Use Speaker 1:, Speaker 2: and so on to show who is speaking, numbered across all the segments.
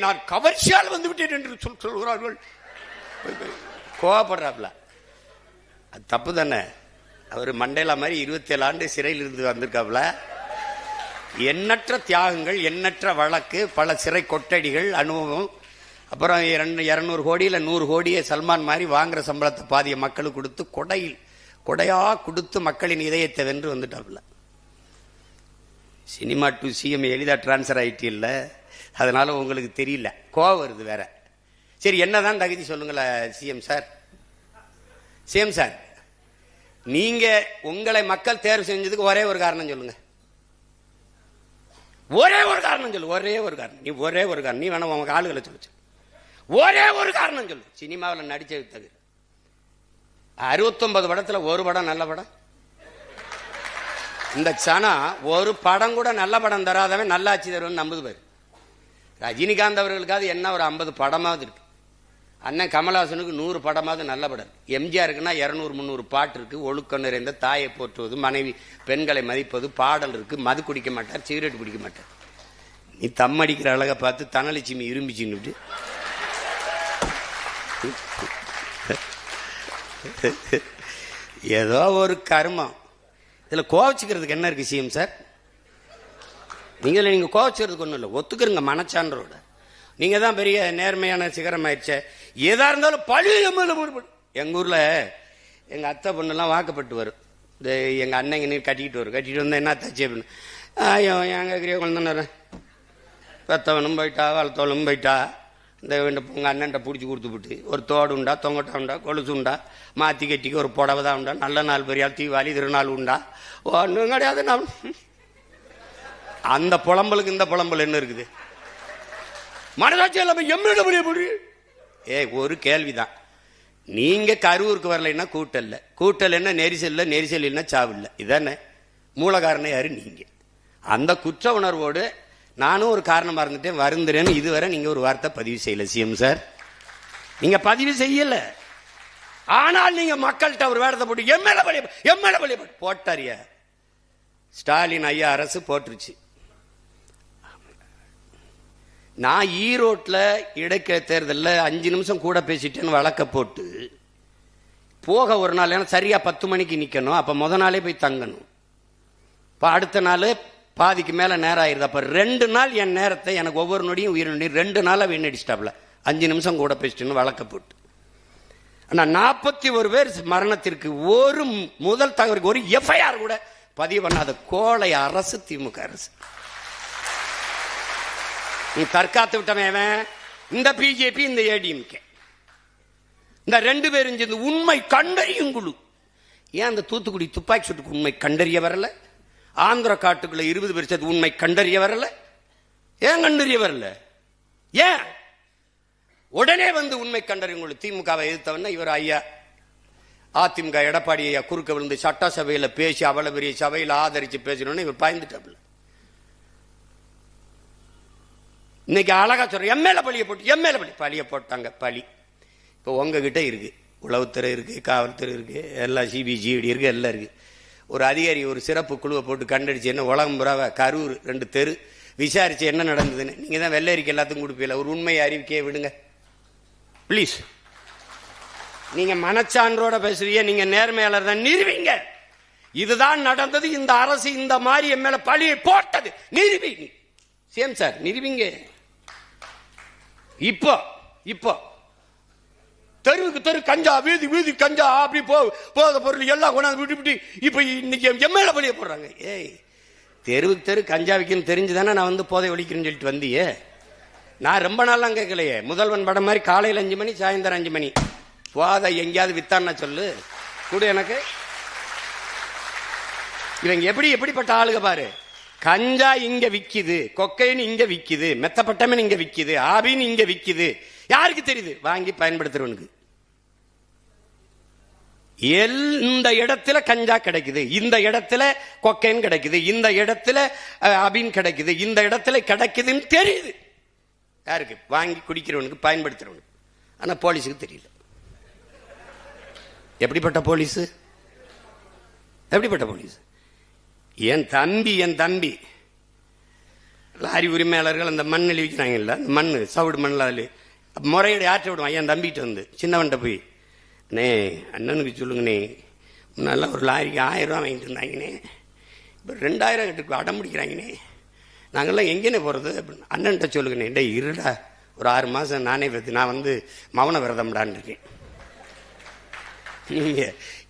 Speaker 1: நான் கவர்ச்சியால் வந்து விட்டேன் என்று சொல்கிறார்கள். கோவப்படுறாப்ல. அது தப்பு தானே. அவர் மண்டேலா மாதிரி 27 ஆண்டு சிறையில் இருந்து வந்திருக்காப்ல. எண்ணற்ற தியாகங்கள், எண்ணற்ற வழக்கு, பல சிறை கொட்டடிகள், அனுபவம். அப்புறம் 200 கோடி இல்லை 100 கோடியை சல்மான் மாதிரி வாங்குற சம்பளத்தை பாதிய மக்களுக்கு கொடுத்து கொடையா கொடுத்து மக்களின் இதயத்தை வென்று வந்துட்டாப்ல. சினிமா டு சிஎம் எளிதா டிரான்ஸ்ஃபர் ஆயிட்டு இல்லை, அதனால உங்களுக்கு தெரியல, கோவம் வருது வேற. சரி, என்னதான் தகுதி சொல்லுங்களேன் சிஎம் சார். சிஎம் சார், நீங்க உங்களை மக்கள் தேர்வு செஞ்சதுக்கு ஒரே ஒரு காரணம் சொல்லுங்க. ஒரே ஒரு காரணம் சொல்லு. ஒரே ஒரு காரணம். நீ ஒரே ஒரு காரணம். நீ வேணா உங்க ஆளுகளை சொல்லுச்சு. ஒரே ஒரு காரணம் சொல்லு. சினிமாவில் நடிச்சது தவிர 69 படத்துல ஒரு படம் நல்ல படம். இந்த சனா ஒரு படம் கூட நல்ல படம் தராதவன் நல்லாட்சி தருவன் நம்புது பாரு. ரஜினிகாந்த் அவர்களுக்காவது என்ன ஒரு 50 படமாவது இருக்கு. அண்ணன் கமல்ஹாசனுக்கு 100 படமாவது நல்ல படம். எம்ஜிஆருக்குன்னா 200-300 பாட்டு இருக்கு. ஒழுக்கம் நிறைந்த தாயை போற்றுவது, மனைவி பெண்களை மதிப்பது, பாடல் இருக்கு. மது குடிக்க மாட்டார், சிகரெட் குடிக்க மாட்டார். நீ தம் அடிக்கிற அழகை பார்த்து தனலட்சுமி இரும்பிச்சுன்னு ஏதோ ஒரு கர்மம். இதுல கோவச்சுக்கிறதுக்கு என்ன இருக்கு சிஎம் சார்? நீங்க கோவச்சுக்கிறதுக்கு ஒன்றும் இல்லை, ஒத்துக்கிறங்க மனச்சான்றோட. நீங்க தான் பெரிய நேர்மையான சிகரம் ஆயிடுச்ச. எதா இருந்தாலும் பழைய எங்க ஊர்ல எங்க அத்தை பொண்ணெல்லாம் வாக்கப்பட்டு வரும். இந்த எங்க அண்ணங்க நீர் கட்டிக்கிட்டு வரும். கட்டிட்டு வந்தா என்ன தச்சு அப்படின்னு, ஐயோ எங்க குழந்தை பெத்தவனும் போயிட்டா, வளர்த்தவனும் போயிட்டா, இந்த உங்க அண்ணன்ட்ட பிடிச்சி கொடுத்து விட்டு ஒரு தோடு உண்டா, தொங்கட்டா உண்டா, கொலுசு உண்டா, மாத்தி கட்டிக்கு ஒரு புடவை தான் உண்டா, நல்ல நாள் பெரியால் தீபாவளி திருநாள் உண்டா, ஒன்றும் கிடையாது. நான் அந்த புலம்பலுக்கு இந்த புலம்பல் என்ன இருக்குது? மனசாட்சி இல்லாம எம்மிட முடிய ஒரு கேள்விதான். நீங்க கரூருக்கு வரலைன்னா கூட்டல்ல, கூட்டல் என்ன நெரிசல்ல, நெரிசல் என்ன சாவில்ல. இதானே மூல காரணம் யாரு? நீங்க. அந்த குற்ற உணர்வோடு நானும் ஒரு காரணமா இருந்துட்டேன், வருந்துறேன்னு இதுவரை நீங்க ஒரு வார்த்தை பதிவு செய்யல சிஎம் சார். நீங்க பதிவு செய்யல. ஆனால் நீங்க மக்கள்கிட்ட ஒரு வேடத்தை போட்டு எம்எல்ஏ போட்டாரியா. ஸ்டாலின் ஐயா அரசு போட்டுருச்சு. நான் ஈரோட்டில் இடைக்க தேர்தலில் 5 நிமிஷம் கூட பேசிட்டேன்னு வழக்க போட்டு போக ஒரு நாள், ஏன்னா சரியா 10 மணிக்கு நிற்கணும். அப்போ முத நாளே போய் தங்கணும். இப்போ அடுத்த நாள் பாதிக்கு மேலே நேரம் ஆயிருது. அப்போ 2 நாள் என் நேரத்தை எனக்கு ஒவ்வொரு நொடியும் உயிர் நொடி 2 நாளாக வீணடிச்சிட்டாப்ல. 5 நிமிஷம் கூட பேசிட்டேன்னு வழக்க போட்டு. ஆனால் 41 பேர் மரணத்திற்கு ஒரு முதல் தகவலுக்கு ஒரு எஃப்ஐஆர் கூட பதிவு பண்ணாத கோழை அரசு திமுக அரசு. நீ தற்காத்து விட்டவன் இந்த பிஜேபி, இந்த ஏடிஎம்கே, இந்த 2 பேரும் சேர்ந்து உண்மை கண்டறியும் குழு. ஏன் அந்த தூத்துக்குடி துப்பாக்கி சூட்டுக்கு உண்மை கண்டறிய வரல? ஆந்திர காட்டுக்குள்ள 20 பேர் சேர்த்து உண்மை கண்டறிய வரல? ஏன் கண்டறிய வரல? ஏன் உடனே வந்து உண்மை கண்டறியும் குழு? திமுகவை எதிர்த்தவன இவர் ஐயா அதிமுக எடப்பாடி ஐயா குறுக்க விழுந்து சட்டசபையில பேசி அவ்வளவு பெரிய சபையில் ஆதரிச்சு பேசணும்னு இவர் பாய்ந்துட்டாப்ல. இன்னைக்கு அழகா சொல்ற எம்எல்ஏ பழிய போட்டாங்க. பழி இப்போ உங்ககிட்ட இருக்கு. உளவுத்துறை இருக்கு, காவல்துறை இருக்கு, எல்லாம் சிபிசிஐடி இருக்கு, எல்லாம் இருக்கு. ஒரு அதிகாரி ஒரு சிறப்பு குழுவை போட்டு கண்டடிச்சு என்ன உலகம் புறாவ கரூர் 2 தெரு விசாரிச்சு என்ன நடந்ததுன்னு நீங்க தான் வெள்ளரிக்கை எல்லாத்துக்கும் கொடுப்பீல. ஒரு உண்மையை அறிவிக்கையை விடுங்க பிளீஸ். நீங்க மனச்சான்றோட பேசுறீங்க, நீங்க நேர்மையாளர் தான், நிறுவீங்க. இதுதான் நடந்தது. இந்த அரசு இந்த மாதிரி என் மேல பழியை போட்டது, நிறுவீங்க சிஎம் சார், நிறுவீங்க. இப்போ தெருவுக்கு தெரு கஞ்சா, வீதி வீதி கஞ்சா, அப்படி போத பொருள் எல்லாம் கொண்டாந்து விட்டு இப்ப இன்னைக்கு எம்எல்ஏ பழிய போடுறாங்க. ஏய், தெருவுக்கு தெரு கஞ்சா விற்கணும் தெரிஞ்சுதானே நான் வந்து போதை ஒழிக்கிறேன்னு சொல்லிட்டு வந்தியே. நான் ரொம்ப நாள்லாம் கேட்கலையே. முதல்வன் படம் மாதிரி காலையில் 5 மணி சாயந்தரம் 5 மணி போதை எங்கேயாவது வித்தான்னா சொல்லு கூட எனக்கு. இவங்க எப்படிப்பட்ட ஆளுக பாரு. கஞ்சா இங்க விக்குது, கொக்கைன் இங்க விக்குது, மெத்தப்பட்டமன் இங்க விக்குது, ஆபின் இங்க விக்குது. யாருக்கு தெரியுது? வாங்கி பயன்படுத்துறவனுக்கு. இந்த இடத்துல கஞ்சா கிடைக்குது, இந்த இடத்துல கொக்கைன் கிடைக்குது, இந்த இடத்துல அபின் கிடைக்குது, இந்த இடத்துல கிடைக்குதுன்னு தெரியுது. யாருக்கு? வாங்கி குடிக்கிறவனுக்கு, பயன்படுத்துறவனுக்கு. ஆனா போலீஸுக்கு தெரியல. எப்படிப்பட்ட போலீஸ்? எப்படிப்பட்ட போலீஸ்? என் தம்பி லாரி உரிமையாளர்கள் அந்த மண் விற்கிறாங்கல்ல, அந்த மண் சவுடு மண்ணில் அதில் முறையீடு ஆற்ற விடுவான். என் தம்பிட்டு வந்து சின்னவன்ட்ட போய், அண்ணே அண்ணனுக்கு சொல்லுங்கண்ணே, முன்னால ஒரு லாரிக்கு 1000 ரூபா வாங்கிட்டு இருந்தாங்கண்ணே, இப்போ 2000 கிட்ட அடம் பிடிக்கிறாங்கண்ணே, நாங்கள்லாம் எங்கேனே போகிறது அப்படின்னு. அண்ணன்ட்ட சொல்லுங்கண்ணே. டே இருடா, ஒரு 6 மாதம் நானே நான் வந்து மௌன விரதம்டான்னு இருக்கேன்.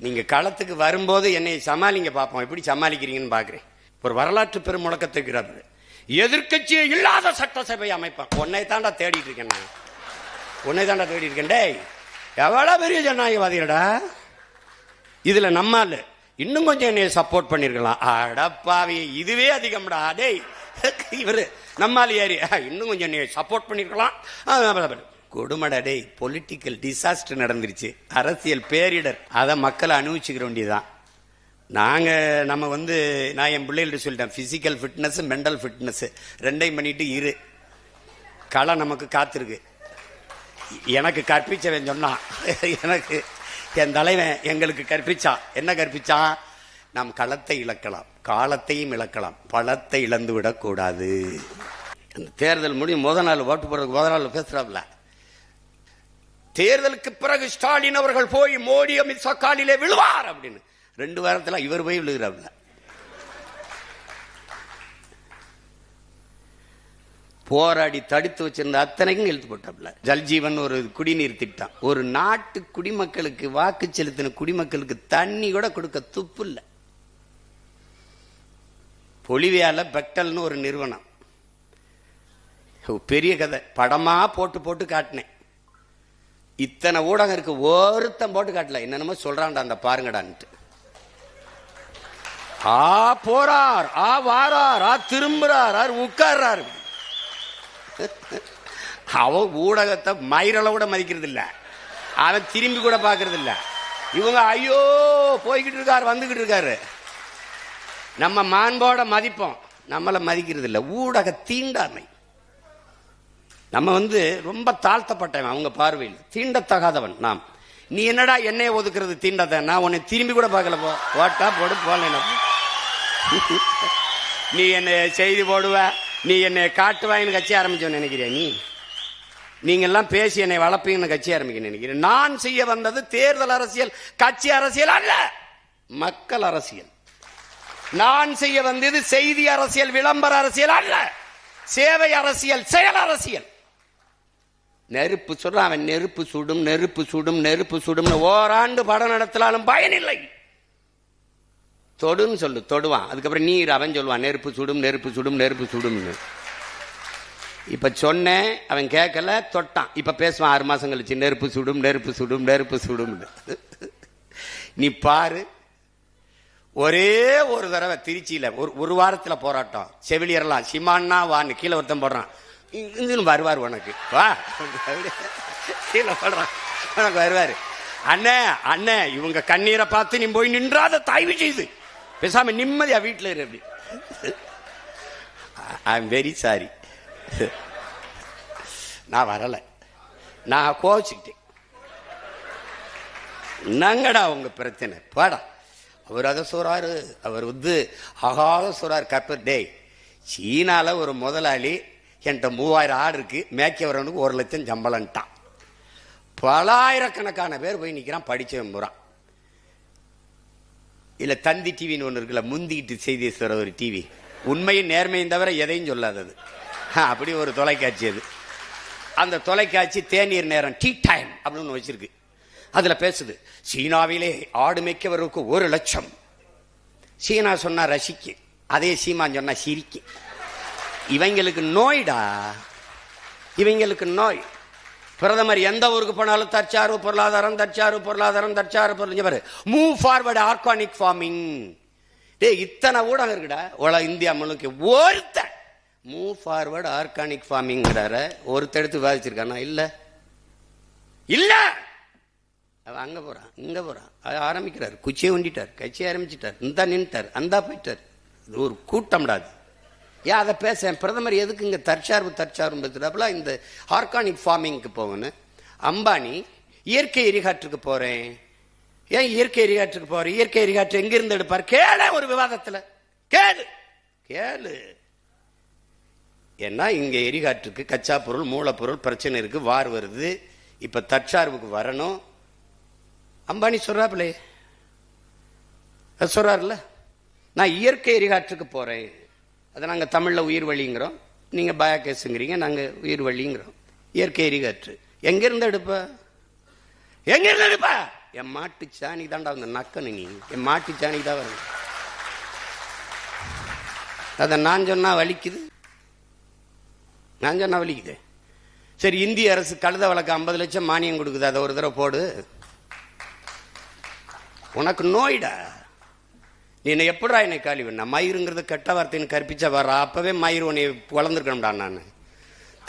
Speaker 1: நீங்கள் களத்துக்கு வரும்போது என்னை சமாளிங்க பார்ப்போம், எப்படி சமாளிக்கிறீங்கன்னு பார்க்குறேன். ஒரு வரலாற்று பெரும் முழக்கத்துக்கிறார், எதிர்கட்சியே இல்லாத சட்டசபை அமைப்பான். உன்னை தாண்டா தேடிட்டு இருக்கேன், நான் உன்னை தாண்டா தேடி இருக்கேன். டே எவ்வளோ பெரிய ஜனநாயகவாதிகளடா, இதில் நம்மால் இன்னும் கொஞ்சம் என்னைய சப்போர்ட் பண்ணிருக்கலாம். அடப்பாவி, இதுவே அதிகம்டா. டேய் இவரு நம்மால் ஏறி இன்னும் கொஞ்சம் என்னைய சப்போர்ட் பண்ணிருக்கலாம். கொடுமடா டேய், பொலிட்டிக்கல் டிசாஸ்டர் நடந்துருச்சு, அரசியல் பேரிடர், அதை மக்களை அனுபவிச்சுக்கிற வேண்டியதுதான். நம்ம வந்து நான் என் பிள்ளைகள்ட்ட சொல்லிட்டேன், பிசிக்கல் ஃபிட்னஸ் மென்டல் ஃபிட்னஸ் ரெண்டையும் பண்ணிட்டு இரு, களை நமக்கு காத்திருக்கு. எனக்கு கற்பிச்சவன் சொன்னான், எனக்கு என் தலைவன் எங்களுக்கு கற்பிச்சான். என்ன கற்பிச்சான்? நாம் களத்தை இழக்கலாம், காலத்தையும் இழக்கலாம், பழத்தை இழந்து விடக்கூடாது. அந்த தேர்தல் முடியும் முதல் நாள் ஓட்டு போடுறதுக்கு முதல் நாள் பேசுறாப்ல, தேர்தலுக்கு பிறகு ஸ்டாலின் அவர்கள் போய் மோடி அமித்ஷா காலிலே விழுவார் அப்படின்னு. 2 வாரத்தில் இவர் போய் விழுகிறாப்ல. போராடி தடுத்து வச்சிருந்த அத்தனைக்கும் எழுத்து போட்டாப்ல. ஜல்ஜீவன் ஒரு குடிநீர் திட்டம், ஒரு நாட்டு குடிமக்களுக்கு, வாக்கு செலுத்தின குடிமக்களுக்கு தண்ணி கூட கொடுக்க துப்பு இல்லை. பொலிவியால பெக்டல்னு ஒரு நிறுவனம், பெரிய கதை, படமா போட்டு போட்டு காட்டினேன். இத்தனை ஊடகம் இருக்கு, ஒருத்தன் போட்டு காட்டல. என்னென்னமோ சொல்றான்டா அந்த பாருங்கடான்ட்டு. போறார், வாரார், திரும்புறார், உட்கார்றாரு. அவன் ஊடகத்தை மயிரளவு கூட மதிக்கிறது இல்ல, அவன் திரும்பி கூட பாக்குறது இல்ல. இவங்க ஐயோ போய்கிட்டு இருக்காரு, வந்துகிட்டு இருக்காரு. நம்ம மாண்போட மதிப்போம், நம்மளை மதிக்கிறது இல்ல. ஊடக தீண்டாமை. நம்ம வந்து ரொம்ப தாழ்த்தப்பட்டவன் அவங்க பார்வையில், தீண்டத்தகாதவன் நாம். நீ என்னடா என்னைய ஒதுக்குறது தீண்டத, நான் உன்னை திரும்பி கூட பார்க்கல, போ ஓட்டா போடு போல. நீ என்ன செய்தி போடுவ, நீ என்னை காட்டுவாயின்னு கட்சி ஆரம்பிச்சோன்னு நினைக்கிறியா? நீங்கெல்லாம் பேசி என்னை வளர்ப்பீங்கன்னு கட்சி ஆரம்பிக்க நினைக்கிறேன். நான் செய்ய வந்தது தேர்தல் அரசியல், கட்சி அரசியல் அல்ல, மக்கள் அரசியல். நான் செய்ய வந்தது செய்தி அரசியல், விளம்பர அரசியல் அல்ல, சேவை அரசியல், செயல் அரசியல். நெருப்பு சொல்றான் அவன், நெருப்பு சுடும், நெருப்பு சுடும், நெருப்பு சுடும். ஓராண்டு படம் நடத்தலாலும் பயனில்லை. தொடுன்னு சொல்லு, தொடுவான். அதுக்கப்புறம் நீர் அவன் சொல்லுவான், நெருப்பு சுடும், நெருப்பு சுடும், நெருப்பு சுடும்னு. இப்ப சொன்னேன், அவன் கேட்கல, தொட்டான். இப்ப பேசுவான் 6 மாசம் கழிச்சு, நெருப்பு சுடும், நெருப்பு சுடும், நெருப்பு சுடும். நீ பாரு, ஒரே ஒரு தடவை திருச்சியில ஒரு வாரத்துல போராட்டம், செவிலியர்லாம் சிமான்னா வான்னு கீழே ஒருத்தன் போடுறான், வருவார் உனக்கு வா, கீழே போடுறான், உனக்கு வருவாரு. அண்ணே அண்ணே, இவங்க கண்ணீரை பார்த்து நீ போய் நின்றாத, தயவு செய்து பேசாம நிம்மதியா வீட்டில் இரு. அப்படி ஐ எம் வெரி சாரி, நான் வரல, நான் கோச்சிக்கிட்டேன். என்னங்கடா உங்க பிரச்சனை, பாடா. அவர் அதை சொல்றாரு, அவர் வந்து ஆகாத சொல்றாரு, கப்பர். டே, சீனால ஒரு முதலாளி என்கிட்ட 3000 ஆடு இருக்கு, மேய்க்கவரனுக்கு 1 லட்சம் சம்பளம்ட்டான். பல ஆயிரக்கணக்கான பேர் போய் நிற்கிறான், படிச்சவன் போறான். இல்ல தந்தி டிவின்னு ஒன்று இருக்குல்ல, முந்திக்கிட்டு செய்தி சொல்ற ஒரு டிவி, உண்மையும் நேர்மையும் தவிர எதையும் சொல்லாதது, அப்படி ஒரு தொலைக்காட்சி அது. அந்த தொலைக்காட்சி தேநீர் நேரம், டீ டைம் அப்படின்னு வச்சிருக்கு. அதுல பேசுது, சீனாவிலே ஆடு மேய்க்கவருக்கு 1 லட்சம். சீனா சொன்னா ரசிக்கு, அதே சீமான் சொன்னா சிரிக்கு. இவங்களுக்கு நோய்டா, இவங்களுக்கு நோய். பிரதமர் எந்த ஊருக்கு போனாலும் தற்சார்பு பொருளாதாரம், தற்சார்பு பொருளாதாரம், தற்சார்பு பொருளாதாரம், மூவ் ஃபார்வர்டு ஆர்கானிக் ஃபார்மிங். டே, இத்தனை ஊடகம் இருக்குடா இந்தியா முழுக்க, ஒருத்த மூவ் ஃபார்வர்டு ஆர்கானிக் ஃபார்மிங்கிறார ஒருத்த எடுத்து விவாதிச்சிருக்கானா? இல்ல இல்ல, அவன் அங்க போறான், இங்க போறான், ஆரம்பிக்கிறார், குச்சியை உண்டிட்டார், கட்சியை ஆரம்பிச்சிட்டார், இந்த நின்ட்டார், அந்த போயிட்டார். இது ஒரு கூட்டம்டாது. ஏன் அதை பேச பிரதமர் எதுக்கு இங்க தற்சார்பு தற்சார்பு இந்த ஆர்கானிக் ஃபார்மிங்க்கு போகணும்? அம்பானி இயற்கை எரிகாற்றுக்கு போறேன், ஏன் இயற்கை எரிகாற்றுக்கு போறேன்? இயற்கை எரிகாற்று எங்க இருந்து எடுப்பார்? கேள, ஒரு விவாதத்துல கேளு கேளு. ஏன்னா இங்க எரிகாற்றுக்கு கச்சா பொருள் மூலப்பொருள் பிரச்சனை இருக்கு, வார் வருது, இப்ப தற்சார்புக்கு வரணும். அம்பானி சொல்றாப்லே சொல்றாருல்ல, நான் இயற்கை எரிகாற்றுக்கு போறேன், அதை நாங்க தமிழ்ல உயிர் வழிங்கிறோம், நீங்க பயோகேஸுங்கிறீங்க, நாங்க உயிர் வழிங்கிறோம். இயற்கை எரிகாற்று எங்க இருந்து எடுப்ப, எங்க இருந்து எடுப்ப? என் மாட்டு சாணி தாண்டா வந்து நக்கனு, நீ என் மாட்டு சாணி தான் வரும். அதை நான் சொன்னா வலிக்குது, நான் சொன்னா வலிக்குது. சரி, இந்திய அரசு கழுத வழக்கு 50 லட்சம் மானியம் கொடுக்குது, அதை ஒரு தடவை போடு. உனக்கு நோய்டா, நீ என்ன எப்படா என்னை காலி பண்ண? மயிருங்கிறது கெட்ட வார்த்தைன்னு கற்பிச்சா வர, அப்பவே மயிர் உன்னை வளர்ந்துருக்கணும்டா. நான்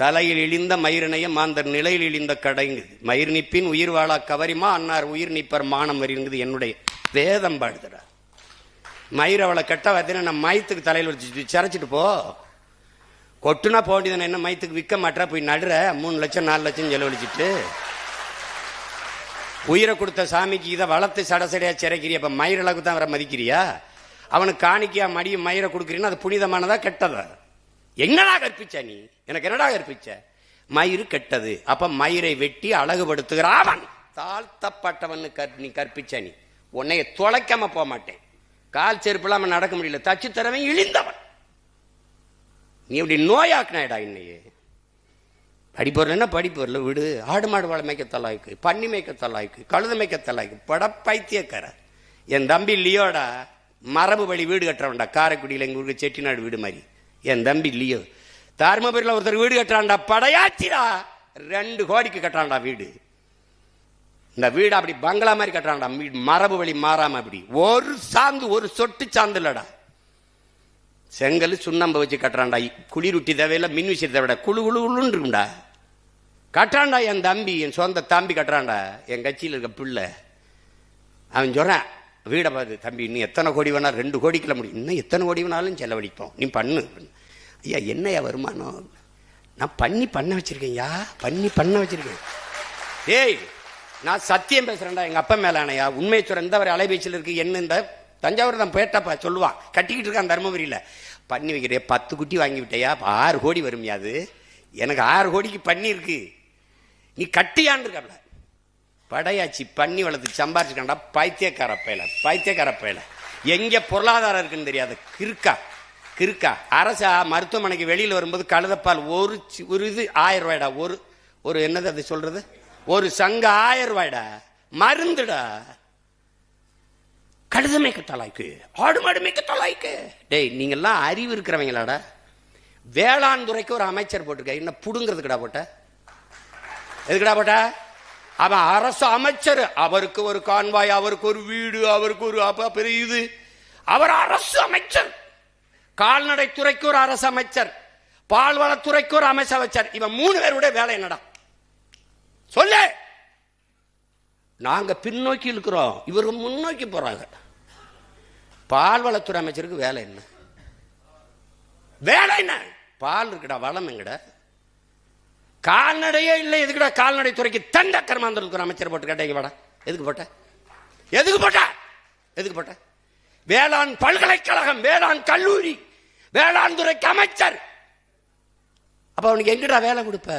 Speaker 1: தலையில் இழிந்த மயிரினைய மாந்தர் நிலையில் இழிந்த கடைங்குது, மயிர் நிப்பின் உயிர் வாழா கவரிமா அன்னார் உயிர் நிப்பர் மானம் வருங்குது என்னுடைய வேதம் பாடுதுடா. மயிர் அவளை கெட்ட வார்த்தைன்னு நான் மயத்துக்கு தலையில் வச்சு சிரைச்சிட்டு போ, கொட்டுனா போண்டிதானே, என்ன மயத்துக்கு விற்க மாட்டா, போய் நடுற 3 லட்சம் 4 லட்சம் செலவழிச்சிட்டு உயிரை கொடுத்த சாமிக்கு இதை வளர்த்து சடசடையா சிறைக்கிறியா? அப்ப மயிரளவுக்கு தான் வர மதிக்கிறியா? அவனுக்கு காணிக்கையா மடியும் மயிரை கொடுக்குறீன்னா அது புனிதமானதா கெட்டதா? என்னடா கற்பிச்ச நீ? எனக்கு என்னடா கற்பிச்ச? மயிறு கெட்டது, அப்ப மயிரை வெட்டி அழகுபடுத்துகிற அவன் தாழ்த்தப்பட்டவன் நீ கற்பிச்ச. நீ உன்னைய தொலைக்காம போக மாட்டேன், கால் செருப்பு இல்லாம நடக்க முடியல, தச்சு தரவன் இழிந்தவன். நீ இப்படி நோயாக்குனாடா இன்னையே. படிப்பொருள் என்ன படிப்பொருள் விடு. ஆடு மாடு வாழை மேய்க்க தலாய்க்கு, பன்னி மேய்க்க தலாய்க்கு, கழுத மேய்க்க தலாய்க்கு, படப்பைத்தியக்கார. என் தம்பி லியோடா மரபு வழி வீடு கட்டுறவன்டா, காரைக்குடியில் எங்க ஊருக்கு செட்டிநாடு வீடு மாதிரி. என் தம்பி லியோ தருமபுரியில் ஒருத்தர் வீடு கட்டுறான்டா, படையாச்சிடா, 2 கோடிக்கு கட்டுறான்டா வீடு. இந்த வீடு அப்படி பங்களா மாதிரி கட்டுறான்டா, மரபு வழி மாறாம. அப்படி ஒரு சாந்து, ஒரு சொட்டு சாந்து இல்லடா, செங்கல் சுண்ணாம்பு வச்சு கட்டுறான்டா. குளிருட்டி தேவையில்ல, மின் விஷயத்தை விட குழு குழுன்னு இருக்கும்டா, கட்டுறான்டா. என் தம்பி, என் சொந்த தம்பி கட்டுறான்டா, என் கட்சியில் இருக்க பிள்ளை. அவன் சொல்றான், வீடை பார்த்து, தம்பி இன்னும் எத்தனை கோடி வேணா, 2 கோடிக்குள்ள முடியும், இன்னும் எத்தனை கோடி வேணாலும் செலவழிப்போம், நீ பண்ணு. ஐயா என்னையா வருமானம்? நான் பண்ண வச்சிருக்கேன்யா, பண்ண வச்சிருக்கேன். ஏய் நான் சத்தியம் பேசுறேன்டா, எங்க அப்பா மேல ஆனையா, உண்மையை சொல்றேன். இந்த வரை அலைபேச்சியில் இருக்கு என்ன, இந்த தஞ்சாவூர் தான் போயிட்டப்பா சொல்லுவான், கட்டிக்கிட்டு இருக்கான் தருமபுரியில். பண்ணி வைக்கிறேன், 10 குட்டி வாங்கி விட்டையா, 6 கோடி வரும்யா. அது எனக்கு 6 கோடிக்கு பண்ணி இருக்கு, நீ கட்டியான்னு இருக்க. படையாச்சி பண்ணி வளர்த்து சம்பாரிச்சுக்காண்டா, பைத்தியக்கார பயல. எங்க பொருளாதாரம் இருக்குன்னு தெரியாது, கிறுக்கா. அரசா மருத்துவமனைக்கு வெளியில் வரும்போது கழுதப்பால் ஒரு இது 1000 ரூபாய்டா, ஒரு என்னது அது சொல்றது, ஒரு சங்க 1000 ரூபாய்டா, மருந்துடா. கழுத மேய்க்க தலாய்க்கு, ஆடு மாடு மேய்க்க தலாய்க்கு. டேய் நீங்கெல்லாம் அறிவு இருக்கிறவங்களாடா. வேளாண் துறைக்கு ஒரு அமைச்சர் போட்டிருக்க, என்ன புடுங்கிறதுக்குடா போட்ட? எதுக்குடா போட்ட? அவன் அரசு அமைச்சர், அவருக்கு ஒரு கான்வாய், அவருக்கு ஒரு வீடு, அவருக்கு ஒரு பெரிய இது, அவர் அரசு அமைச்சர். கால்நடைத்துறைக்கு ஒரு அரசு அமைச்சர், பால்வளத்துறைக்கு ஒரு அமைச்சர். இவன் 3 பேருடைய வேலை என்னடா சொல்லு? நாங்க பின்னோக்கி இருக்கிறோம், இவருக்கு முன்னோக்கி போறாங்க. பால்வளத்துறை அமைச்சருக்கு வேலை என்ன? பால் இருக்குடா, வளம் எங்கடா? கால்நடையே இல்லை, எதுக்குடா கால்நடை துறைக்கு தண்ட கர்மாந்திரத்துக்கு அமைச்சர் போட்டு கேட்டீங்க வாடா? எதுக்கு போட்ட? வேளாண் பல்கலைக்கழகம், வேளாண் கல்லூரி, வேளாண் துறைக்கு அமைச்சர். அப்ப அவனுக்கு எங்கடா வேலை கொடுப்ப?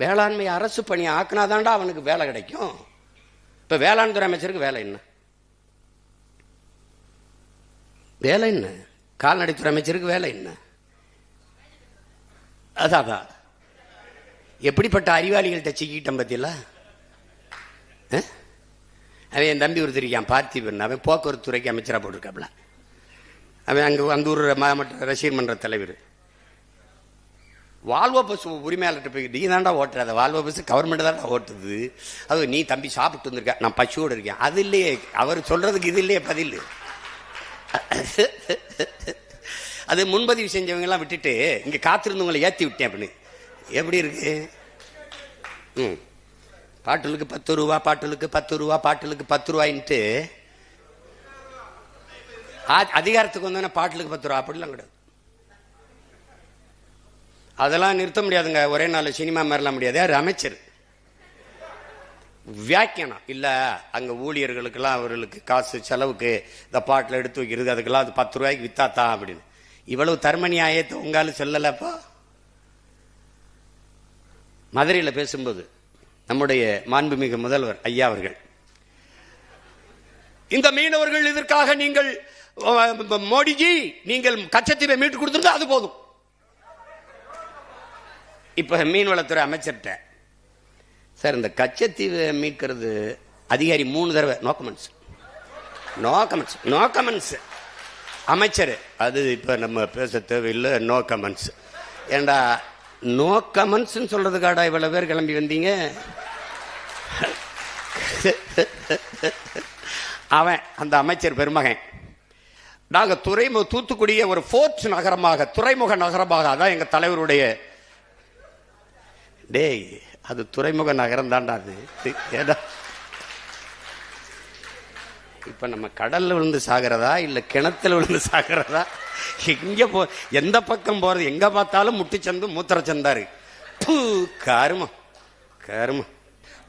Speaker 1: வேளாண்மை அரசு பணி ஆக்குனாதான்டா அவனுக்கு வேலை கிடைக்கும். இப்ப வேளாண் துறை அமைச்சருக்கு வேலை என்ன? கால்நடைத்துறை அமைச்சருக்கு வேலை என்ன? அதான் எப்படிப்பட்ட அறிவாளிகள்கிட்ட சிக்கிட்டேன் பத்தியில. அவன் என் தம்பி ஒருத்தர் இருக்கான் பார்த்திபன், அவன் போக்குவரத்து துறைக்கு அமைச்சராக போட்டிருக்காப்ல. அவன் அங்க ஊர் மாவட்ட ரசிகர் மன்ற தலைவர். வால்வோ பஸ் உரிமையாளர்கிட்ட போய், நீ தாண்டா ஓட்டுற வால்வோ பஸ், கவர்மெண்ட் தாண்டா ஓட்டுது. அது நீ தம்பி சாப்பிட்டு வந்திருக்க, நான் பசுவோடு இருக்கேன். அது இல்லையே அவர் சொல்றதுக்கு, இது இல்லையே பதில். அது முன்பதிவு செஞ்சவங்க எல்லாம் விட்டுட்டு இங்க காத்திருந்தவங்களை ஏத்தி விட்டேன் அப்படின்னு. எப்படி இருக்கு? பாட்டுலுக்கு 10 ரூபா, பாட்டுலுக்கு 10 ரூபா, பாட்டுலுக்கு 10 ரூபாயின்ட்டு அதிகாரத்துக்கு வந்தோன்னா பாட்டுலுக்கு 10 ரூபா அப்படிலாம் கிடையாது. அதெல்லாம் நிறுத்த முடியாதுங்க, ஒரே நாள் சினிமா மாதிரிலாம் முடியாது. யார் அமைச்சர் வியாக்கியானம் இல்ல, அங்க ஊழியர்களுக்கெல்லாம் அவர்களுக்கு காசு செலவுக்கு இந்த பாட்டில் எடுத்து வைக்கிறது, அதுக்கெல்லாம் அது 10 ரூபாய்க்கு வித்தாத்தான் அப்படின்னு. இவ்வளவு தர்ம நியாயத்தை உங்காலும் சொல்லலப்பா. மதுரையில் பேசும்போது நம்முடைய மாண்புமிகு முதல்வர் ஐயா அவர்கள், இந்த மீனவர்கள் இதற்காக நீங்கள் மோடிஜி நீங்கள் கச்சத்தீவை மீட்டு கொடுத்துருந்தா அது போதும். இப்ப மீன்வளத்துறை அமைச்சர்கிட்ட, சார் இந்த கச்சத்தீவை மீட்கிறது அதிகாரி 3 தடவை நோ கமெண்ட்ஸ். அமைச்சர் அது இப்ப நம்ம பேச தேவையில்லை, நோ கமெண்ட்ஸ். ஏண்டா நோ கமெண்ட்ஸ் சொல்றதுக்காடா இவ்வளவு பேர் கிளம்பி வந்தீங்க? அவன் அந்த அமைச்சர் பெருமகன், நாங்க தூத்துக்குடிய ஒரு போர்ட் நகரமாக, துறைமுக நகரமாக, அதான் எங்க தலைவருடைய. டேய் அது துறைமுக நகரம் தான்டா அது. ஏடா இப்ப நம்ம கடல்ல விழுந்து சாகிறதா இல்ல கிணத்துல விழுந்து சாகிறதா? எங்க எந்த பக்கம் போறது? எங்க பார்த்தாலும் முட்டுச்சந்து மூத்திரச்சந்தாரு. கருமம்.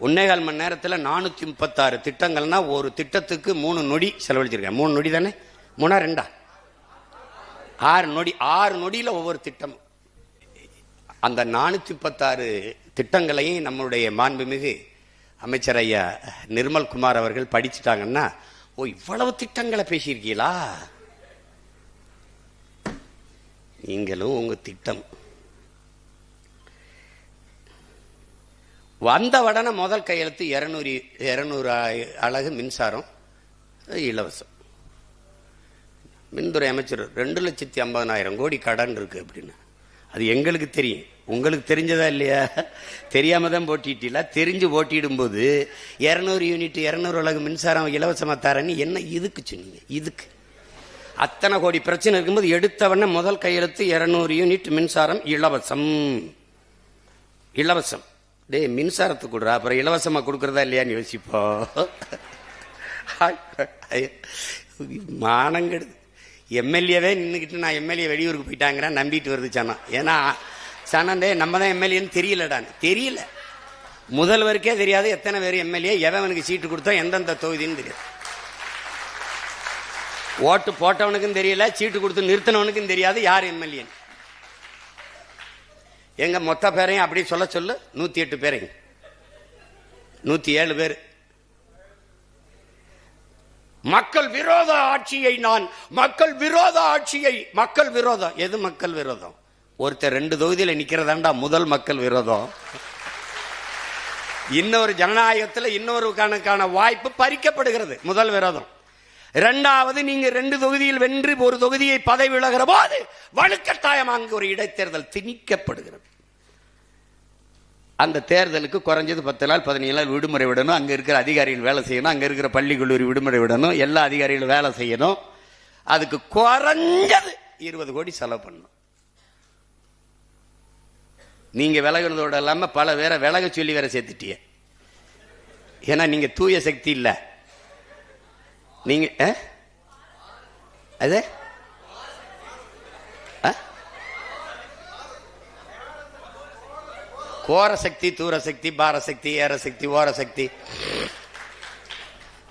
Speaker 1: 1.25 மணி நேரத்தில் 436 திட்டங்கள்னா ஒரு திட்டத்துக்கு 3 நொடி செலவழிச்சிருக்கேன். 3 நொடி தானே? 3 2 6 நொடி. 6 நொடியில் ஒவ்வொரு திட்டம். அந்த 436 திட்டங்களையும் நம்முடைய மாண்புமிகு அமைச்சர் ஐயா நிர்மல் குமார் அவர்கள் படிச்சுட்டாங்கன்னா, ஓ இவ்வளவு திட்டங்களை பேசியிருக்கீங்களா? நீங்களும் உங்க திட்டம் வந்த உடனே முதல் கையெழுத்து 200 அலகு மின்சாரம் இலவசம். மின்துறை அமைச்சர் 2,50,000 கோடி கடன் இருக்கு அப்படின்னு. அது எங்களுக்கு தெரியும், உங்களுக்கு தெரிஞ்சதா இல்லையா? தெரியாம தான் போட்டிட்டீங்களா? தெரிஞ்சு போட்டிடும் போது 200 யூனிட் 200 அலகு மின்சாரம் இலவசமா தரேன்னு என்ன இதுக்கு சொன்னீங்க? இதுக்கு அத்தனை கோடி பிரச்சனை இருக்கும்போது எடுத்தவன முதல் கையெழுத்து 200 யூனிட் மின்சாரம் இலவசம். டே மின்சாரத்துக்கு கொடுறா, அப்புறம் இலவசமா கொடுக்கறதா இல்லையான்னு யோசிப்போ. மானங்கெடுது. எம்எல்ஏவே நின்றுக்கிட்டு நான் எம்எல்ஏ வெளியூருக்கு போயிட்டாங்கிறேன் நம்பிட்டு வருது சனம். ஏன்னா சனண்டே நம்ம தான் எம்எல்ஏன்னு தெரியல. முதல்வருக்கே தெரியாது எத்தனை பேர் எம்எல்ஏ, எவனுக்கு சீட்டு கொடுத்தோம், எந்தெந்த தொகுதின்னு தெரியாது. ஓட்டு போட்டவனுக்கும் தெரியல, சீட்டு கொடுத்து நிறுத்தினவனுக்கும் தெரியாது யார் எம்எல்ஏ. எங்க மொத்த பேரையும் அப்படி சொல்லு 108 பேரையும் 107 பேர். மக்கள் விரோத ஆட்சியை மக்கள் விரோதம். எது மக்கள் விரோதம்? ஒருத்தர் 2 தொகுதியில் நிக்கிறதாண்டா முதல் மக்கள் விரோதம். இன்னொரு ஜனநாயகத்தில் இன்னொருக்கான வாய்ப்பு பறிக்கப்படுகிறது, முதல் விரோதம். 2வது, நீங்க 2 தொகுதியில் வென்று ஒரு தொகுதியை பதவி விலகிற போது வலுக்கட்டாயம் அங்கு ஒரு இடைத்தேர்தல் திணிக்கப்படுகிறது. அந்த தேர்தலுக்கு குறைஞ்சது 10 நாள் 15 நாள் விடுமுறை விடணும். அங்க இருக்கிற அதிகாரிகள் வேலை செய்யணும், அங்க இருக்கிற பள்ளி கல்லூரி விடுமுறை விடணும், எல்லா அதிகாரிகளும் வேலை செய்யணும். அதுக்கு குறைஞ்சது 20 கோடி செலவு பண்ணணும். நீங்க விலகுனதோட இல்லாம பல பேரை விலக சொல்லி வேற சேர்த்துட்டிய. ஏன்னா நீங்க தூய சக்தி இல்ல. நீங்க அது கோர சக்தி, தூர சக்தி, பார சக்தி, ஏற சக்தி, ஓர சக்தி.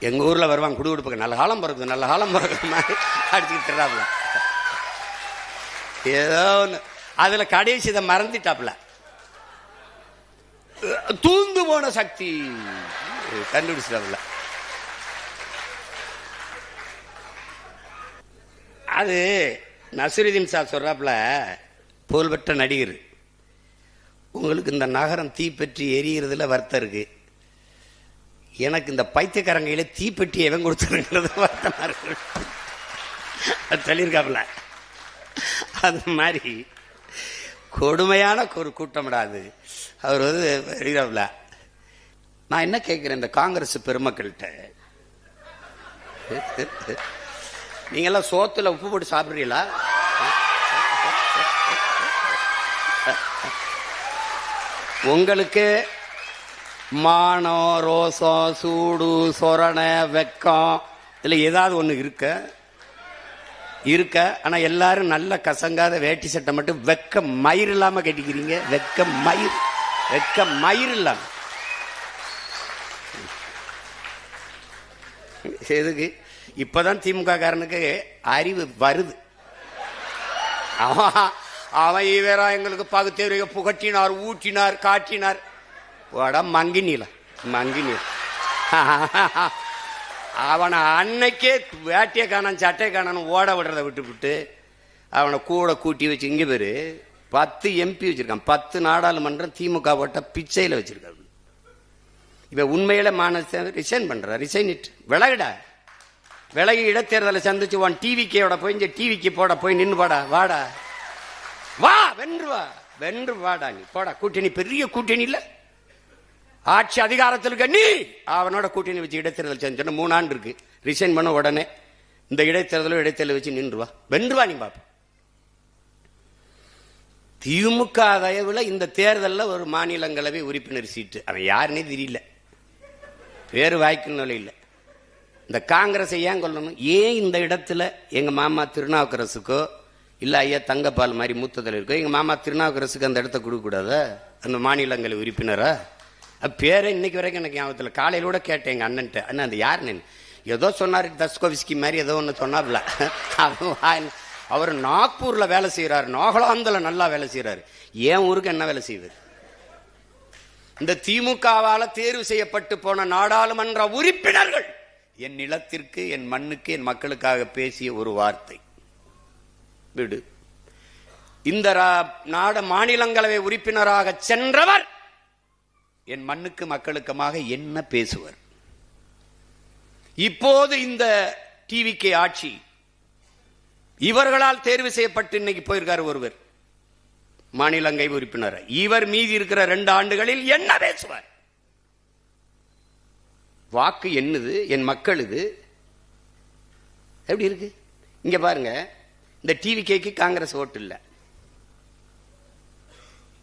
Speaker 1: எங்க ஊர்ல வருவாங்க குடுகுடுப்புக்கு, நல்ல காலம் பிறகு அடிச்சுக்கிட்டு ஏதோ ஒன்று. அதுல கடைசி இதை மறந்துட்டாப்ல, தூந்து போன சக்தி கண்டுபிடிச்சிட்டாப்ல. அது நசீருதீன் சார் சொல்றாப்ல, புகழ்பெற்ற நடிகர், உங்களுக்கு இந்த நகரம் தீப்பற்றி எரிகிறதுல வருத்தம் இருக்கு, எனக்கு இந்த பைத்தியக்காரங்கையில தீப்பெட்டி எவன் கொடுத்துருங்கிறது வருத்தமா இருக்கு சொல்லியிருக்காப்ல. அது மாதிரி கொடுமையான ஒரு கூட்டமிடாது அவர் எழுதாப்ல. நான் என்ன கேட்கிறேன் இந்த காங்கிரஸ் பெருமக்கள்கிட்ட, நீங்க எல்லாம் சோத்துல உப்பு போட்டு சாப்பிடுறீங்களா? உங்களுக்கு மானம், ரோசம், சூடு, சொரணை, வெக்கம் இதுல ஏதாவது ஒண்ணு இருக்க. ஆனா எல்லாரும் நல்ல கசங்காத வேட்டி சட்டை மட்டும் வெக்க மயிர் இல்லாம கட்டிக்கிறீங்க. வெக்க மயிர் இல்லாம எதுக்கு? இப்பதான் திமுக காரனுக்கு அறிவு வருது. அவன் இவரா எங்களுக்கு பகுத்தேரிய புகட்டினார், ஊட்டினார், காட்டினார். மங்கினில அவனை அன்னைக்கே வேட்டையை காணான் சட்டையை காணான்னு ஓட விடுறதை விட்டு அவனை கூட கூட்டி வச்சு இங்க பேரு 10 MP வச்சிருக்கான். 10 நாடாளுமன்றம் திமுக போட்ட பிச்சையில வச்சிருக்காரு. இப்ப உண்மையில ரிசைன் பண்ற ரிசைன் விலகி இடைத்தேர்தலை சந்திச்சு டிவிக்கோட போய் இந்த டிவிக்கு போட போய் நின்று வாடா வா வென்று வாடா நீ போடா. கூட்டணி பெரிய கூட்டணி இல்ல, ஆட்சி அதிகாரத்தில் இருக்க நீ அவனோட கூட்டணி வச்சு இடைத்தேர்தல் செஞ்சோன்னா 3 ஆண்டு இருக்கு. ரிசைன் பண்ண உடனே இந்த இடைத்தேர்தல் வச்சு நின்றுவா வென்றுவா நீ பாப்ப. திமுக தயவுல இந்த தேர்தலில் ஒரு மாநிலங்களவை உறுப்பினர் சீட்டு அவன் யாருன்னே தெரியல, பேரு வாய்க்குன்னு இல்லை. இந்த காங்கிரஸை ஏன் கொல்லணும்? ஏன் இந்த இடத்துல எங்க மாமா திருநாவுக்கரசுக்கோ இல்ல ஐயா தங்கப்பால் மாதிரி மூத்ததில் இருக்கோ எங்க மாமா திருநாவுக்கரசுக்கு அந்த இடத்த கொடுக்க கூடாத அந்த மாநிலங்களவை உறுப்பினரா? பேரை இன்னைக்கு வரைக்கும் எனக்கு ஞாபகத்தில். காலையில கூட கேட்டேன் எங்க அண்ணன்ட்ட, அண்ணன் அந்த யாருன்னு ஏதோ சொன்னார், தஸ்கோவிஸ்கி மாதிரி ஏதோ ஒன்று சொன்னாப்ல. அவர் நாக்பூர்ல வேலை செய்யறாரு, நாகாலாந்துல நல்லா வேலை செய்யறாரு. ஏன் ஊருக்கு என்ன வேலை செய்வது? இந்த திமுகவால தேர்வு செய்யப்பட்டு போன நாடாளுமன்ற உறுப்பினர்கள் என் நிலத்திற்கு, என் மண்ணுக்கு, என் மக்களுக்காக பேசிய ஒரு வார்த்தை விடு. இந்த மாநிலங்களவை உறுப்பினராக சென்றவர் என் மண்ணுக்கு மக்களுக்குமாக என்ன பேசுவர்? இப்போது இந்த டிவிகே ஆட்சி இவர்களால் தேர்வு செய்யப்பட்டு இன்னைக்கு போயிருக்காரு ஒருவர் மாநிலங்களவை உறுப்பினர். இவர் மீதி இருக்கிற 2 ஆண்டுகளில் என்ன பேசுவார்? வாக்கு என்னது? என் மக்கள் இது எப்படி இருக்கு? இங்க பாருங்க, இந்த டிவிகேக்கு காங்கிரஸ் ஓட்டு இல்ல,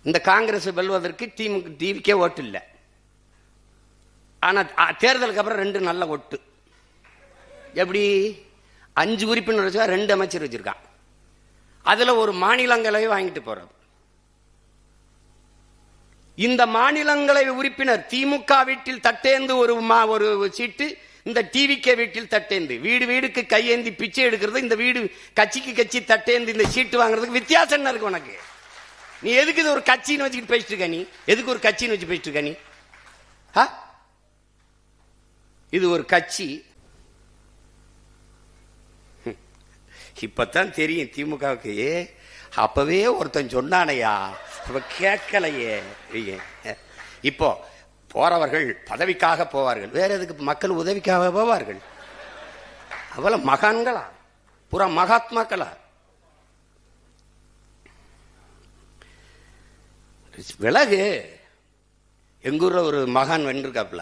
Speaker 1: இந்த காங்கிரஸ் வெல்வதற்கு டிவிகே ஓட்டு இல்ல. ஆனா தேர்தலுக்கு அப்புறம் 2 நல்ல ஓட்டு. எப்படி? 5 உறுப்பினர் வச்சா 2 அமைச்சர் வச்சிருக்கான். அதுல ஒரு மாநிலங்களவை வாங்கிட்டு போறது. இந்த மாநிலங்களவை உறுப்பினர் திமுக வீட்டில் தட்டேந்து ஒரு சீட்டு, இந்த டிவிகே வீட்டில் தட்டேந்து, வீடு வீடுக்கு கையேந்தி பிச்சை எடுக்கிறது, இந்த வீடு கட்சிக்கு கட்சி தட்டேந்து இந்த சீட்டு வாங்குறதுக்கு வித்தியாசம் என்ன இருக்கு உனக்கு? நீ எதுக்கு இது ஒரு கட்சின்னு வச்சுக்கிட்டு பேசிட்டு இருக்க? நீ எதுக்கு ஒரு கட்சின்னு வச்சு பேசிட்டு இருக்க? நீ இது ஒரு கட்சி. இப்பதான் தெரியும் திமுகவுக்கு. அப்பவே ஒருத்தன் சொன்னானையா, கேட்கலையே. இப்போ போறவர்கள் பதவிக்காக போவார்கள், வேற எதுக்கு? மக்கள் உதவிக்காக போவார்கள். அவ்வளவு மகான்களா, புற மகாத்மாக்களா? விலகு. எங்கூர்ல ஒரு மகான் வென்றிருக்காப்ல,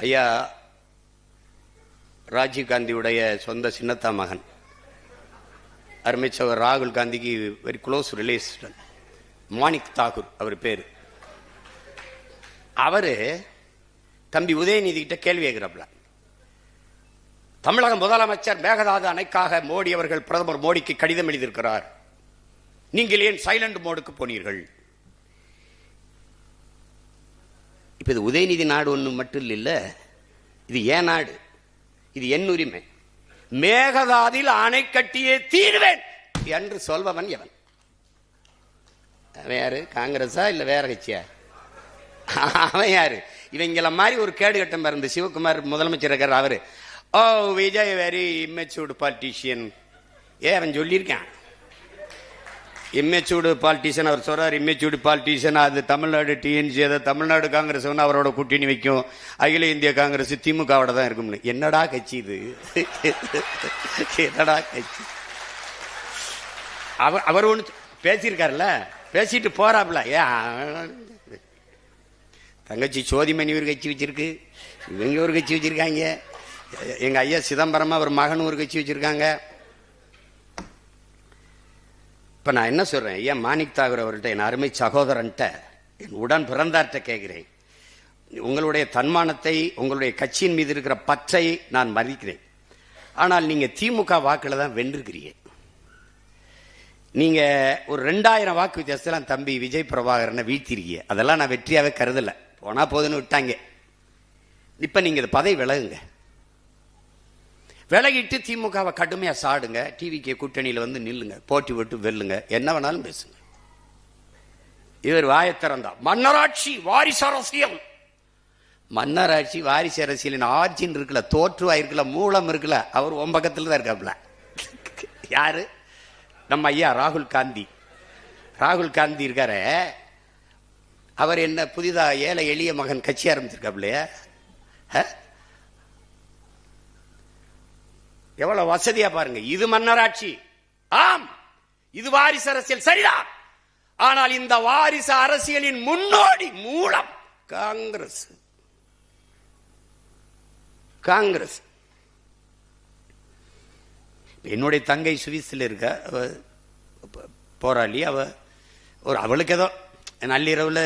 Speaker 1: ஐயா ராஜீவ் காந்தியுடைய சொந்த சின்னத்தா மகன், அருமைச்சவர் ராகுல் காந்திக்கு very close relation, Manik Thakur அவர் பேரு. அவரு தம்பி உதயநிதி கிட்ட கேள்வி கேட்கிறாப்ல, தமிழக முதலமைச்சர் மேகதாது அணைக்காக மோடி அவர்கள் பிரதமர் மோடிக்கு கடிதம் எழுதியிருக்கிறார், நீங்கள் ஏன் சைலண்ட் மோடுக்கு போனீர்கள்? இப்ப இது உதயநிதி நாடு ஒண்ணு மட்டும் இல்ல, இது ஏன் நாடு, இது என் உரிமை. மேகதாதில் அணை கட்டியே தீர்வேன் என்று சொல்பவன் எவன்? அவன் யாரு? காங்கிரஸா இல்ல வேற கட்சியா? அவன் யாரு? இவங்கள மாதிரி ஒரு கேடு கட்டம் பிறந்த சிவகுமார் முதலமைச்சர் இருக்கார். அவரு ஓ விஜய் வெரி இம்மெச்சூர்டு பாலிட்டிஷியன். அவன் சொல்லியிருக்கான் இம்மெச்சூர்டு பாலிட்டிஷியன். அவர் சொல்றாரு இம்மெச்சூர்டு பாலிட்டிஷியன், அது தமிழ்நாடு டிஎன்சி, அதை தமிழ்நாடு காங்கிரஸ் அவரோட கூட்டணி வைக்கும், அகில இந்திய காங்கிரஸ் திமுகவோட தான் இருக்கும்னு. என்னடா கட்சி இது? என்னடா கட்சி? அவர் ஒண்ணு பேசியிருக்காருல்ல, பேசிட்டு போறாப்ல. தங்கச்சி சோதிமணி ஒரு கட்சி வச்சிருக்கு, இவங்க ஒரு கட்சி வச்சிருக்காங்க, எங்க ஐயா சிதம்பரமா ஒரு மகன் ஒரு கட்சி வச்சிருக்காங்க. இப்ப நான் என்ன சொல்றேன், ஐயா மாணிக் தாகூர் அவர்கிட்ட, என் அருமை சகோதரன்ட்ட, என் உடன் பிறந்தார்ட்ட கேட்கிறேன், உங்களுடைய தன்மானத்தை, உங்களுடைய கட்சியின் மீது இருக்கிற பற்றை நான் மதிக்கிறேன். ஆனால் நீங்க திமுக வாக்குல தான் வென்றிருக்கிறீங்க. நீங்க ஒரு 2000 வாக்கு வித்தியாசத்துல தம்பி விஜய் பிரபாகரனை வீழ்த்திருக்கீங்க. அதெல்லாம் நான் வெற்றியாவே கருதல, போனா போதுன்னு விட்டாங்க. இப்ப நீங்க இந்த பதவி விலகுங்க. விலகிட்டு திமுகவை கடுமையா சாடுங்க, டிவிக்கு கூட்டணியில் வந்து நில்லுங்க, போட்டி விட்டு வெல்லுங்க, என்ன வேணாலும் பேசுங்க. இவர் வாயை திறந்தா மன்னராட்சி வாரிசு அரசியல். மன்னராட்சி வாரிசு அரசியலின் ஆர்ஜின் இருக்குல்ல, தோற்றுவாயிருக்குல்ல, மூலம் இருக்குல்ல, அவர் உன் பக்கத்துல தான் இருக்காப்ல. யாரு? நம்ம ஐயா ராகுல் காந்தி. ராகுல் காந்தி இருக்காரு, அவர் என்ன புதிதா ஏழை எளிய மகன் கட்சி ஆரம்பிச்சிருக்காப்லையா? எவ்வளவு வசதியா பாருங்க. இது மன்னராட்சி, ஆம், இது வாரிசு அரசியல், சரிதான். ஆனால் இந்த வாரிசு அரசியலின் முன்னோடி மூலம் காங்கிரஸ். காங்கிரஸ். என்னுடைய தங்கை சுவிஸ்ல இருக்க, போராளி. அவளுக்கு ஏதோ நள்ளிரவுல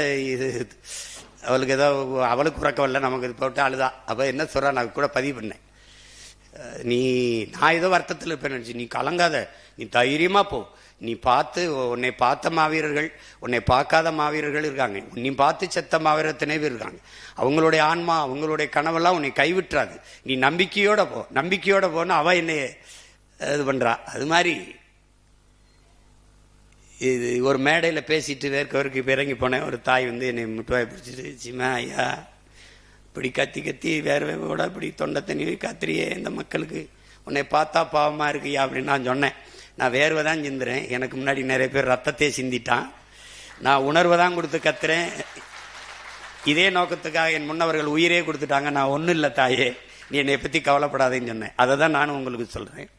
Speaker 1: அவளுக்கு ஏதோ அவளுக்கு உறக்கவில்லை, நமக்கு இது போட்டு அழுதா. அவ என்ன சொல்றா, நான் கூட பதிவு பண்ணேன். நான் ஏதோ வருத்தத்தில் இருப்பேன் நினைச்சு, நீ கலங்காத, நீ தைரியமா போ. நீ பார்த்து, உன்னை பார்த்த மாவீரர்கள், உன்னை பார்க்காத மாவீரர்கள் இருக்காங்க, நீ பார்த்து செத்த மாவீரர் திணைவு இருக்காங்க. அவங்களுடைய ஆன்மா, அவங்களுடைய கனவெல்லாம் உன்னை கைவிட்டுறாது. நீ நம்பிக்கையோட போ, நம்பிக்கையோட போன்னு அவ என்னை இது பண்றா. அது மாதிரி இது ஒரு மேடையில் பேசிட்டு வேர்க்கவருக்கு இறங்கி போனேன். ஒரு தாய் வந்து என்னை முட்டுவாய் பிடிச்சிட்டு, சிமா ஐயா, இப்படி கத்தி கத்தி வேற கூட இப்படி தொண்டை தண்ணி கத்திரியே இந்த மக்களுக்கு, உன்னை பார்த்தா பாவமா இருக்குயா அப்படின்னு நான் சொன்னேன். நான் வேர்வை தான் சிந்துறேன், எனக்கு முன்னாடி நிறைய பேர் ரத்தத்தை சிந்திட்டான், நான் உணர்வை தான் கொடுத்து கத்துறேன். இதே நோக்கத்துக்காக என் முன்னவர்கள் உயிரே கொடுத்துட்டாங்க, நான் ஒன்றும் இல்லை தாயே, நீ என்னை பற்றி கவலைப்படாதேன்னு சொன்னேன். அதை தான் நானும் உங்களுக்கு சொல்றேன்.